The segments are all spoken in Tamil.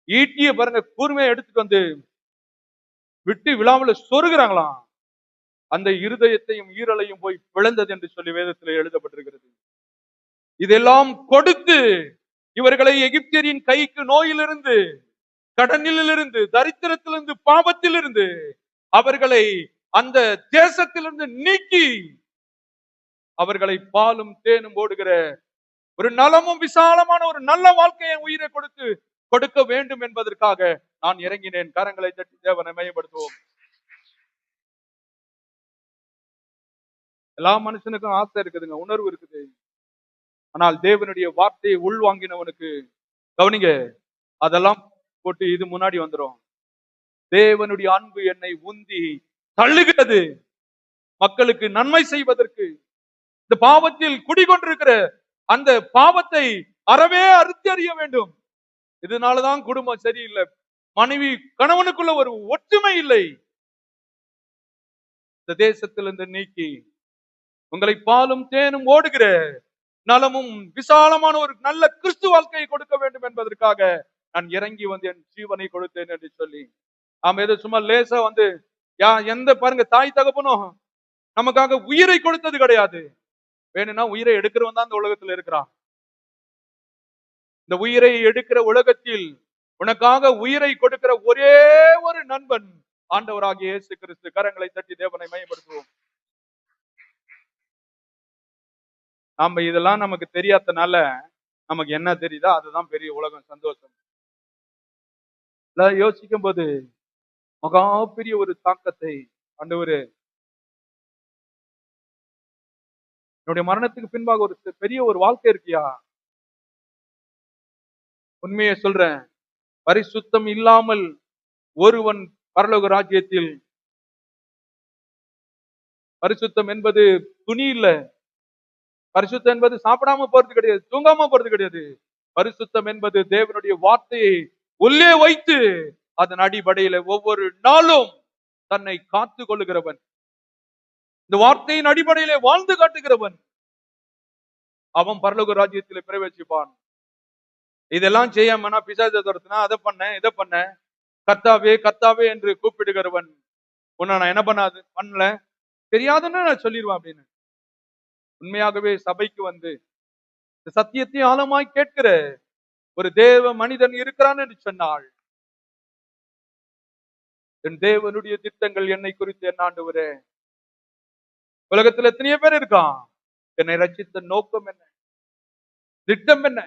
ஈட்டிய பாருங்க கூர்மையை எடுத்துட்டு வந்து விட்டு விழாமல் சொருகிறாங்களாம். அந்த இருதயத்தையும் ஈரலையும் போய் பிளந்தது என்று சொல்லி வேதத்தில் எழுதப்பட்டிருக்கிறது. இதெல்லாம் கொடுத்து இவர்களை எகிப்தியரின் கைக்கு நோயிலிருந்து, கடனிலிருந்து, தரித்திரத்திலிருந்து, பாவத்திலிருந்து அவர்களை அந்த தேசத்திலிருந்து நீக்கி அவர்களை பாலும் தேனும் ஓடுகிற ஒரு நலமும் விசாலமான ஒரு நல்ல வாழ்க்கையை உயிரை கொடுக்க வேண்டும் என்பதற்காக நான் இறங்கினேன். கரங்களை தட்டி தேவனை மையப்படுத்துவோம். எல்லா மனுஷனுக்கும் ஆசை இருக்குதுங்க, உணர்வு இருக்குது. ஆனால் தேவனுடைய வார்த்தையை உள்வாங்கினவனுக்கு கவனிங்க, அதெல்லாம் போட்டு இது முன்னாடி வந்துடும். தேவனுடைய அன்பு என்னை உந்தி தள்ளுகிறது மக்களுக்கு நன்மை செய்வதற்கு. இந்த பாவத்தில் குடிகொண்டிருக்கிற அந்த பாவத்தை அறவே அறுத்தறிய வேண்டும். இதனாலதான் குடும்பம் சரியில்லை, மனைவி கணவனுக்குள்ள ஒரு ஒற்றுமை இல்லை. இந்த தேசத்திலிருந்து நீக்கி உங்களை பாலும் தேனும் ஓடுகிற நலமும் விசாலமான ஒரு நல்ல கிறிஸ்து வாழ்க்கையை கொடுக்க வேண்டும் என்பதற்காக நான் இறங்கி வந்து என் ஜீவனை கொடுத்தேன் என்று சொல்லி, நாம எது சும்மா லேசா வந்து எந்த பாருங்க, தாய் தகப்பனும் நமக்காக உயிரை கொடுத்தது கிடையாது. வேணும்னா உயிரை எடுக்கிறவன் தான் இந்த உலகத்தில் இருக்கிறான். இந்த உயிரை எடுக்கிற உலகத்தில் உனக்காக உயிரை கொடுக்கிற ஒரே ஒரு நண்பன் ஆண்டவராகிய இயேசு கிறிஸ்து. கரங்களை தட்டி தேவனை மையப்படுத்துவோம். நாம இதெல்லாம் நமக்கு தெரியாதனால நமக்கு என்ன தெரியுதோ அதுதான் பெரிய உலகம், சந்தோஷம். யோசிக்கும் போது மகா பெரிய ஒரு தாக்கத்தை ஆண்டவரே, என்னுடைய மரணத்துக்கு பின்பாக ஒரு பெரிய ஒரு வாழ்க்கை இருக்கியா? உண்மையை சொல்றேன், பரிசுத்தம் இல்லாமல் ஒருவன் பரலோக ராஜ்யத்தில், பரிசுத்தம் என்பது துணி இல்ல, பரிசுத்தம் என்பது சாப்பிடாம போறது கிடையாது, தூங்காம போறது கிடையாது. பரிசுத்தம் என்பது தேவனுடைய வார்த்தையை உள்ளே வைத்து அதன் அடிப்படையில ஒவ்வொரு நாளும் தன்னை காத்து கொள்ளுகிறவன், இந்த வார்த்தையின் அடிப்படையிலே வாழ்ந்து காட்டுகிறவன், அவன் பரலோக ராஜ்யத்தில் பிரவேசிப்பான். இதெல்லாம் செய்யாமனா பிசாசை துரத்துனா அதை பண்ண இதை பண்ண கர்த்தாவே கர்த்தாவே என்று கூப்பிடுகிறவன், உன்னை நான் என்ன பண்ணல தெரியாதுன்னு நான் சொல்லிடுவேன் அப்படின்னு. உண்மையாகவே சபைக்கு வந்து சத்தியத்தை ஆழமாய் கேட்கிற ஒரு தேவ மனிதன் இருக்கிறான் என்று சொன்னாள், என் தேவனுடைய திட்டங்கள் என்னை குறித்து என்ன ஆண்டவரே, உலகத்தில் எத்தனையோ பேர் இருக்கான், என்னை ரட்சித்த நோக்கம் என்ன, திட்டம் என்ன,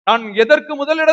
நான் எதற்கு முதலிட